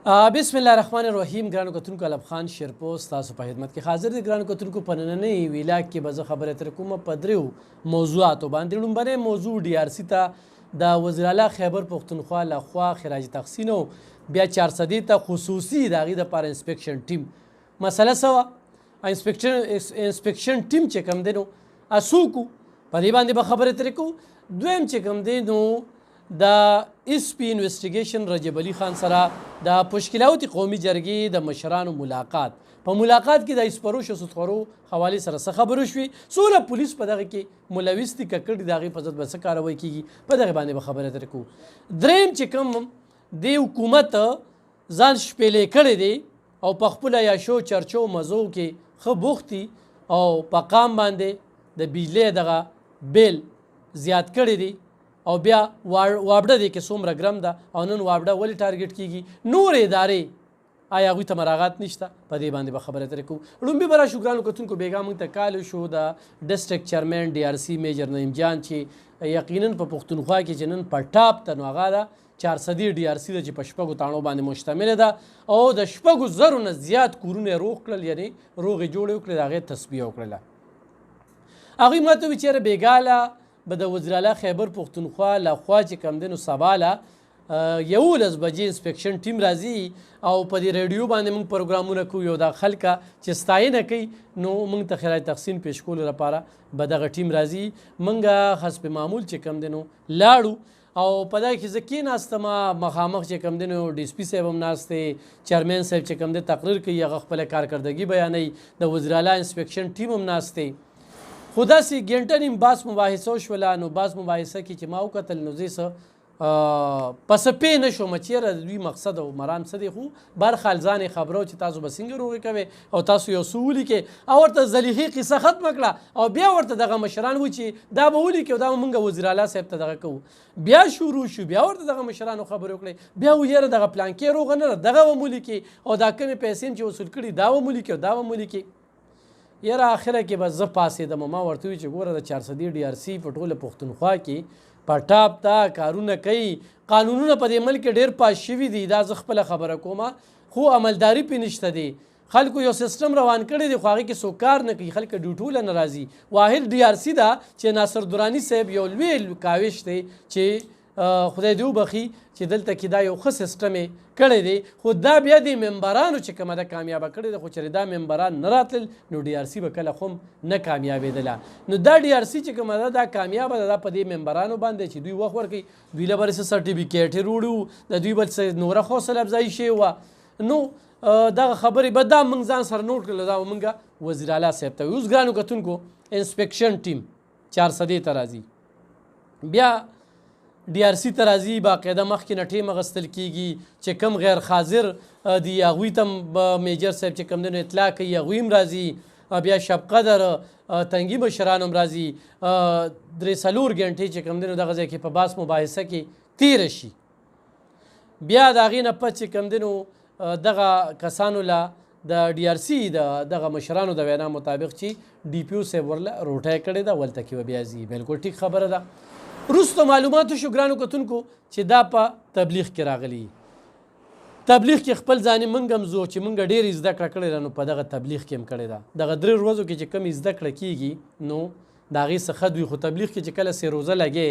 بسم الله الرحمن الرحیم. ګرانو کتونکو الب خان شیرپوست تاسو په خدمت کې حاضر دي. ګرانو کتونکو په نننۍ ویلاګ کې به زه خبرې ترې کوم په دریو موضوعاتو باندې. لومړنی موضوع DRC ته د وزیر اعلی خیبر پښتونخوا لخوا خراج تحسین او بیا 400 ته خصوصي د هغې دپاره انسپیکشن ټیم مسله څه وه. انسپیکشن ټیم چې کوم دی نو څوک په دې باندې به خبرې ترې کوو. دویم چې کوم دی نو د SP انویسټیګیشن رجب علي خان سره د پشکلاوتي قومي جرګې د مشرانو ملاقات. په ملاقات کې د اسپروش او سطخورو حوالې سره څه خبرو شوې، څومره پولیس په دغه کې ملوث دي، ککړ دي، د هغې په ضد به څه کاروی کېږي، په دغې باندې به خبرې ترې کوو. دریم چې کوم د حکومت ځان شپېلې کړی دی او په خپله یاشو چرچو مزو کې ښه بوخت دي او په قام باندې د بجلۍ دغه بیل زیات کړی دی او بیا وابډه دی کې څومره ګرم ده او نن وابډه ولې ټارګټ کیږي. نور ادارې آیا هغوی ته مراعات نشته، په دې باندې به خبرې ترې کوو. لومبي به راشو ګرانو کتونکو، بیګا موږ ته کال شو د ډسټرکټ چیرمن DRC میجر نعیم جان چې یقینا په پښتونخوا کې چې نن په ټاپ ته نو هغه ده 400 DRC ده چې په شپږو تاڼو باندې مشتمله ده او د شپږو زرو نه زیات کورونه روغ کړل، یعنی روغې جوړې وکړې، د هغې تصفیه وکړله. هغوی ما ته وویل چې یاره بېګاله به د وزیر اعلی خیبر پښتونخوا لخوا چې کوم دی نو سباله 11 بجې انسپیکشن ټیم راځي او په دې ریډیو باندې موږ پروګرامونه کوو. یو دا خلکه چې ستاینه کوي نو موږ ته خراج تحسین پیش کولو لپاره به دغه ټیم راځي. موږ حسب معمول چې کوم دی نو لاړو او په دغه کې زه کېناستم، مخامخ چې کوم دی نو DSP صاحب هم ناست دی، چیرمن صاحب چې کوم دی تقریر کوي، هغه خپله کارکردګي بیانوي، د وزیر اعلی انسپیکشن ټیم هم ناست دی. خو داسې ګنټه نیم باس مباحثه وشوله. نو باس مباحثه کې چې ما وکتل نو زه څه په څه پوه نه شوم چې یاره د دوی مقصد او مرام څه دی. خو برخال ځان یې خبرو چې تاسو به څنګه روغې کوئ او تاسو یو څه ولیکئ او ورته زلیخې قصه ختمه کړه او بیا ورته دغه مشران وایي چې دا به ولیکئ او دا به موږ وزیر اعلی صاحب ته دغه کوو. بیا شروع شو، بیا ورته دغه مشرانو خبرې وکړئ، بیا وایي یاره دغه پلانکې روغه نه ده، دغه به مو ولیکئ او دا کمې پیسې چې وصول کړي دا به مو ولیکئ او دا به مو ولیکئ. یاره آخره کې به زه پاسېدم، ما ورته وویل چې ګوره د 400 DRC په ټوله پښتونخوا کې په ټاپ ته کارونه کوي، قانونونه په دې ملک کې ډېر پاس شوي دي، دا زه خپله خبره کوم، خو عملداري پې نشته دی. خلکو یو سیستم روان کړی دی خو هغې کې څوک کار نه کوي، خلک ډیوټوله نه راځي. واحد DRC ده چې ناصر دراني صاحب یو لوی کاوش دی چې خدای دې وبخي چې دلته کې دا یو ښه سیسټم یې کړی دی، خو دا بیا د ممبرانو چې کومه ده کامیابه کړې ده. خو چېرې دا ممبران نه راتلل نو DRC به کله خو نه کامیابېدله. نو دا DRC چې کومه ده دا کامیابه ده، دا په دې ممبرانو باندې چې دوی وخت ورکوي، دوی له بل څه سرټیفیکیټ یې وروړي، د دوی بل څه نوره حوصله افزایي شوې وه. نو دغه خبرې به دا موږ ځان سره نوټ کړل، دا به موږ وزیر اعلی صاحب ته وایو. اوس ګرانو کتونکو انسپیکشن ټیم 400 ته راځي، بیا DRC ته راځي، باقاعده مخکې نه ټیم اخیستل کېږي چې کوم غیر حاضر دي هغوی ته هم میجر صاحب چې کوم دی نو اطلاع کوي، هغوی هم راځي، بیا شب قدر تنګي مشران هم راځي. 3-4 ګنټې چې کوم دی نو دغه ځای کې په باس مباحثه کې تېره شي. بیا د هغې نه پس چې کوم دی نو دغه کسانو له د DRC دغه مشرانو د وینا مطابق چې DPO صاحب ورله روټۍ کړې ده، ولته کې به بیا ځي. بلکل ټیک خبره ده. وروسته معلوماتو شو ګرانو کتونکو چې دا په تبلیغ کې راغلي. تبلیغ کې خپل ځانې موږ هم ځو چې موږ ډېرې زده کړه کړې ده، نو په دغه تبلیغ کې هم کړې ده. دغه 3 ورځو کې چې کوم زده کړه کېږي نو د هغې څخه دوی، خو تبلیغ کې چې کله 3 روزه لګې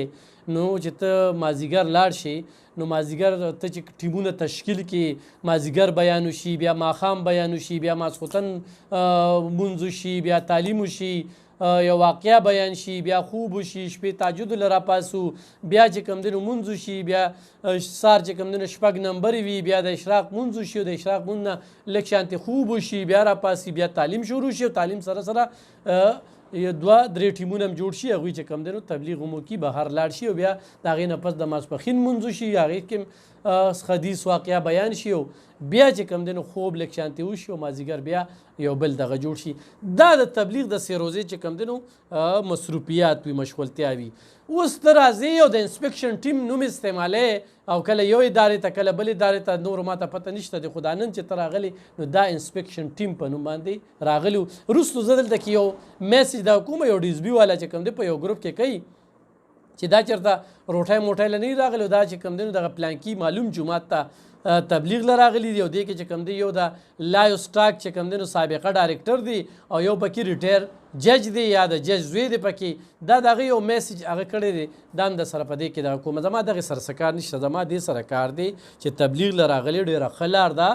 نو چې ته مازدیګر لاړ شي نو مازدیګر ته چې ټیمونه تشکیل کړي، مازدیګر بیان وشي، بیا ماښام بیان وشي، بیا ماسخوتن مونځ وشي، بیا تعلیم وشي، یو واقعه بیان شي، بیا خوب وشي، شپې تهجد له راپاسو، بیا چې کوم دی نو مونځ وشي، بیا سهار چې کوم دی نو 6 نمبرې وي، بیا د اشراق مونځ وشي او د اشراق مونځ نه لږ شانتې خوب وشي، بیا راپاسي، بیا تعلیم شروع شي او تعلیم سره سره 2-3 ټیمونه هم جوړ شي، هغوی چې کوم دی نو تبلیغ هم وکړي، بهر لاړ شي او بیا د هغې نه پس د ماسپښین مونځ وشي، هغې کې حدیث واقعه بیان شي او بیا چې کوم دی نو خوب لږ شانتې وشي او مازدیګر بیا یو بل دغه جوړ شي. دا د تبلیغ د 3 روزې چې کوم دی نو مصروفیات وي، مشغولتیا وي. اوس ته راځې او د انسپیکشن ټیم نوم استعمالوي او کله یو ادارې ته کله بل ادارې ته، نور ما ته پته نشته دی، خو دا نن چې ته راغلی نو دا انسپیکشن ټیم په نوم باندې راغلي. وروستو زه دلته کې یو میسج دا کوم، یو DSB والا چې کوم دی په یو ګروپ کې کوي چې دا چېرته روټۍ موټۍ له نه راغلی، دا چې کوم دی نو دغه پلانکي معلوم جومات ته تبلیغ له راغلي دي او دې کې چې کوم دی یو د لایو سټاک چې کوم دی نو سابقه ډایرکټر دی او یو پکې ریټایر جج دی یا د جج زوی دی پکې دا دغه یو میسج هغه کړی دی دا هم د سره په دې کې د حکومت زما دغې سره څه کار نشته زما دې سره کار دی چې تبلیغ له راغلي ډېره ښه لار ده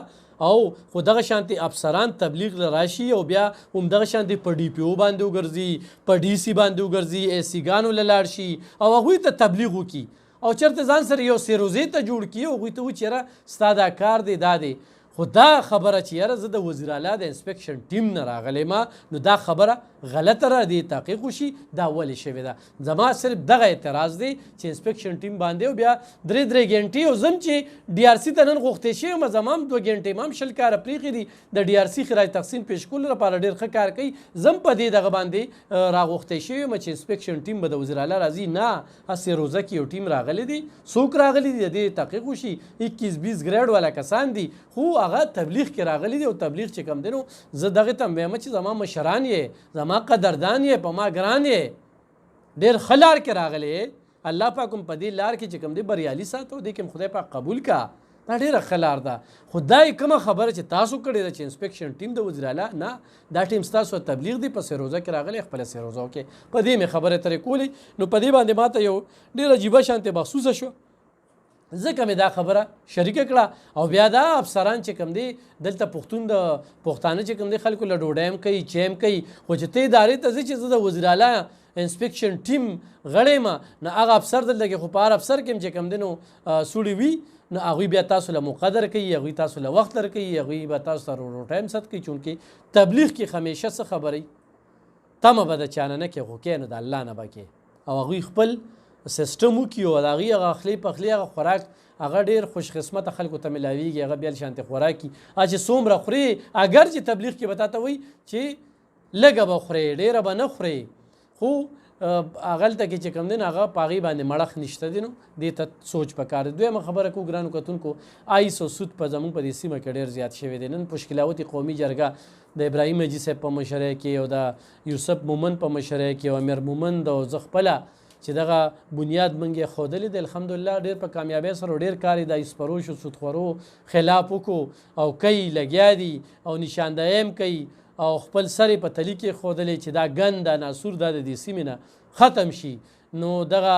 او خو دغه شانتي افسران تبلیغ له راشي او بیا همدغه شانتي په ډي پي او باندې وګرځي په ډي سي باندې وګرځي اے سي ګانو له لاړ شي او هغوی ته تبلیغ وکړي او چېرته ځان سره یو سیروزې ته جوړ کړي هغوی ته وایي چې یاره ستا دا کار دی دا دی خو دا خبره چې یاره زه د وزیر اعلی د انسپکشن ټیم نه راغلی ما نو دا خبره غلطه را دی تحقیق وشي دا ولې شوې ده زما صرف دغه اعتراض دی چې انسپکشن ټیم باندې او بیا درې ګنټې او زم چې ډي آر سي ته نن غوښتی شوی یم زما هم 2 ګنټې ما هم 10 کاره پرېښي دي د ډي آر سي خراج تقسیم پیش کولو لپاره ډېر ښه کار کوي زم په دې دغه باندې راغوښتی شوی یم چې انسپکشن ټیم به د وزیر اعلی راځي نه هسې روزه کې یو ټیم راغلی دی څوک راغلی دی د دې تحقیق وشي 21-20 ګریډ والا کسان دي خو هغه تبلیغ کې راغلی دی او تبلیغ چې کوم دی نو زه دغې ته هم وایم چې زما مشران یې زما قدردان یې په ما ګران یې ډېر ښه لار کې راغلی الله پاک هم په دې لار کې چې کوم دی بریالي ساتو دې کې هم خدای پاک قبول کا دا ډېره ښه لار ده خو دا یې کومه خبره چې تاسو کړې ده چې انسپکشن ټیم د وزیر اعلی نه دا ټیم ستاسو تبلیغ دی په سیروزه کې راغلی خپله سیروزه وکړې په دې مې خبرې ترې کولې نو په دې باندې ماته یو ډېره عجیبه شانتې محسوسه شوه ځکه مې دا خبره شریکه کړه او بیا دا افسران چې کوم دی دلته پښتون د پښتانه چې کوم دی خلکو له ډوډۍ هم کوي چای هم کوي خو چې ته ادارې ته ځې چې زه د وزیر اعلی انسپکشن ټیم غړی یم نو هغه افسر دلته کې خو په هر افسر کې هم چې کوم دی نو سوړي وي نو هغوی بیا تاسو له مقدر کوي هغوی تاسو له وخت در کوي هغوی به تاسو ته روټۍ هم ست کوي چونکې تبلیغ کې همیشه څه خبرې تمه به د چا نه نه کې خو کې نو د الله نه به کې او هغوی خپل سیسټم وکړي او د هغې هغه خولې پخلي هغه خوراک هغه ډېر خوش قسمته خلکو ته میلاویږي هغه بیا شانتې خوراکي هغه چې څومره خورې اگر چې تبلیغ کې به تا ته وایي چې لږه به خورې ډېره به نه خورې خو هغلته کې چې کوم دی نو هغه په هغې باندې مړښ نشته دی نو دې ته سوچ پکار دی دویمه خبره کوو ګرانو کتونکو آیس او سود په زموږ په دې سیمه کې ډېر زیات شوی دی نن پشکلاوتي قومي جرګه د ابراهیم حاجي صاحب په مشرۍ کې او د یوسف مومن په مشرۍ کې او امیر مومند او زه خپله چې دغه بنیاد موږ یې ښودلی دی الحمدلله ډېر په کامیابۍ سره ډېر کار یې د ایسپروشو سودخورو خلاف وکړو او کوي لګیا دي او نشاندهی هم کوي او خپل سر یې په تلي کې ښودلی چې دا ګند دا ناسور دا د دې سیمې نه ختم شي نو دغه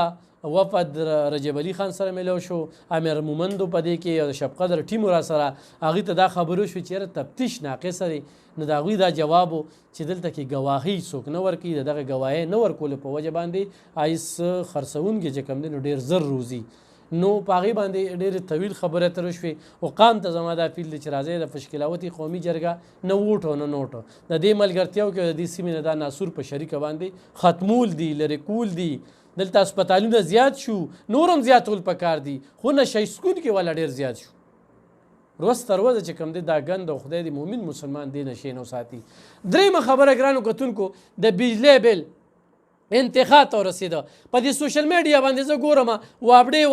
وفد رجب علي خان سره میلاو شو امیر مومندو په دې کې او د شب قدر ټیم را سره هغوی ته دا خبرو شو چې یاره تفتیش ناقصه دی نو د هغوی دا جواب و چې دلته کې ګواهي څوک نه ورکوي د دغه ګواهۍ نه ورکولو په وجه باندې آیس خرڅوونکي چې کوم دی نو ډېر زر روزي نو په هغې باندې ډېرې طویل خبرې اترې شوې او قام ته زما دا اپیل دی چې راځئ د پشکلاوتي قومي جرګه نه ووټ او نه نوټ د دې ملګرتیاو کې د دې سیمې نه دا ناسور په شریکه باندې ختمول دي لرې کول دي دلته هسپتالونه زیات شو نور هم زیاتول پکار دي خو نشه څښونکي والا ډېر زیات شو روز تر ورځې چې کوم دی دا ګند او خدای دې مؤمن مسلمان دې نشې نه وساتي درېیمه خبره ګرانو کتونکو د بجلی بل انتخاب ته ورسېده په دې سوشل میډیا باندې زه ګورم وابډې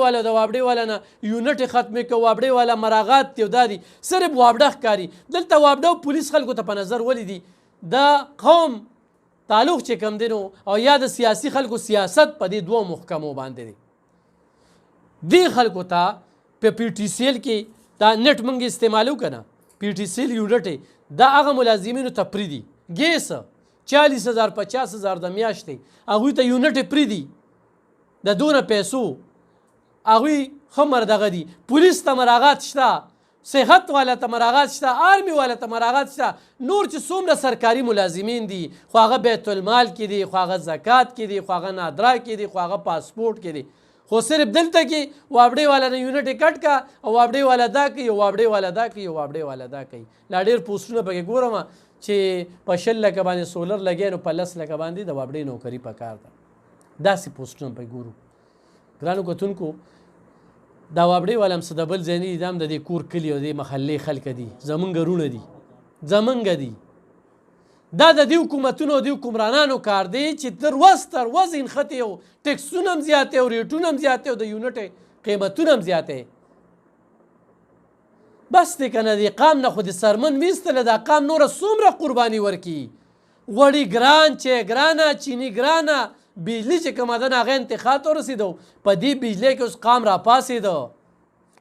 والا د وابډې والا نه یونټ یې ختمې که وابډې والا مراغات دي او دا دي صرف وابډه ښکاري دلته وابډه او پولیس خلکو ته په نظر ولې دي د قوم تعلق چې کم دی نو او یا د سیاسي خلکو سیاست په دې دوه محکمو باندې دی دې خلکو ته په پی ټي سی ایل کې دا نټ موږ استعمالو که نه پی ټي سی ایل یونټ دا هغه ملازمینو ته پرېږدي ګیس 40,000 50,000 د میاشتې هغوی ته یونټ یې پرېږدي د دونه پیسو هغوی ښه مردغه دي پولیس ته مراغات شته صحت والا ته مراغات شته آرمي والا ته مراغات شته نور چې څومره سرکاري ملازمین دي خو هغه بیت المال کې دي خو هغه زکات کې دي خو هغه نادرا کې دي خو هغه پاسپورټ کې دي خو صرف دلته کې وابډې والا نه یونټ یې کټ کا او وابډې والا دا کوي او وابډې والا دا کوي او وابډې والا دا کوي لا ډېر پوسټونه پکې ګورم چې په 6 لکه باندې سولر لګی نو په 10 لکه باندې د وابډې نوکري پکار ده داسې پوسټونه پکې ګورو ګرانو کتونکو دا وابډې والا هم څه د بل ځای نه دي دا هم د دې کور کلي او دې محلې خلکه دي زمونږ رونه دي زمونږ دي دا د دې حکومتونو او دې حکمرانانو کار دی چې تر ورځ نښتې او ټکسونه هم زیاتې او ریټونه هم زیاتې او د یونټ قیمتونه هم زیاتې بس دی که نه د قام نه خو د سرمن ویستله دا قام نوره څومره قرباني ورکړي غوړي ګران چای ګرانه چینی ګرانه بجلی چې کومه ده نه هغه انتخاب ته ورسېدو په دې بجلی کې اوس قام راپاڅېده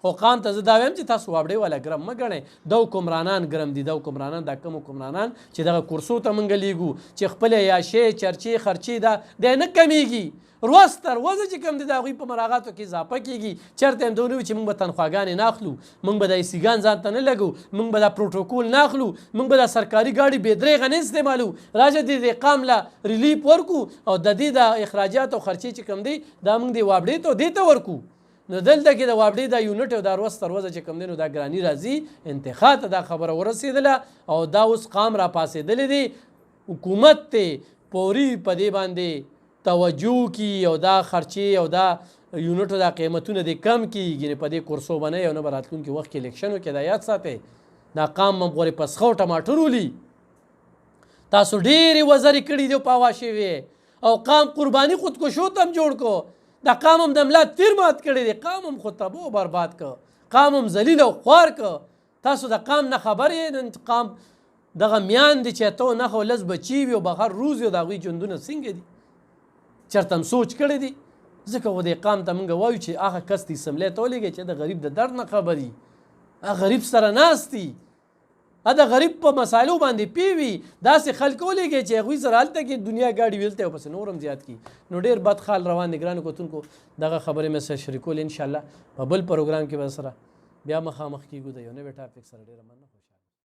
خو قام ته زه دا وایم چې تاسو وابډۍ والا ګرم مه ګڼئ دا حکمرانان ګرم دي دا حکمرانان دا کم حکمرانان چې دغه کورسو ته موږ لیږو چې خپلې یاشې چرچې خرچې دا نه کمیږي روز تر ورځې چې کوم دي د هغوی په مراغاتو کې اضافه کېږي چېرته هم دونه وي چې موږ به تنخواګانې نه اخلو موږ به دا ایسیګان ځان ته نه لګو موږ به دا پروټوکول نه اخلو موږ به دا سرکاري ګاډي بې درېغه نه استعمالو راشه دې قام له ریلیف ورکو او د دې د اخراجات او خرچې چې کوم دی دا موږ دې وابډې ته دې ته ورکو نو دلته کې د وابډې دا یونټ او دا روز تر ورځه چې کوم دی نو دا ګراني راځي انتخا ته دا خبره ورسېدله او دا اوس قام را پاسېدلی دی حکومت ته پوري په دې باندې توجه کی او دا خرچې او دا یونټو دا قیمتونه دې کم کیږي په دې کورسو باندې او نه به راتلونکي وخت کې الیکشن وکړي دا یاد ساتئ دا قام هم غورې پسخه او ټماټر ولي تاسو ډېرې وزرې کړي دي په هوا شوې او قام قرباني خودکشو ته هم جوړ کو دا قام هم د ملا تیر مات کړی دی قام هم خود تباه و برباد که قام هم ذلیل او خوار که تاسو د قام نه خبر یې نن قام دغه میان دي چې اتو نهه لس بچي وي او بهر روز وي د هغوی ژوندونه څنګه دي چېرته هم سوچ کړی دی ځکه خو دې قام ته موږ وایو چې هغه کس دې اسمبلۍ ته ولېږئ چې د غریب د درد نه خبر وي هغه غریب سره ناست دي د غریب په مسایلو باندې پیوي داسې خلک ولېږئ چې هغوی سره هلته کې دنیا ګاډي ویلته او پسې نور هم زیات کړي نو ډېر بد خال روان دی ګرانو کتونکو دغه خبرې مې سره شریکول انشاءالله په بل پروګرام کې به سره بیا مخامخ کېږو د یو نوي ټاپک سره ډېره مننه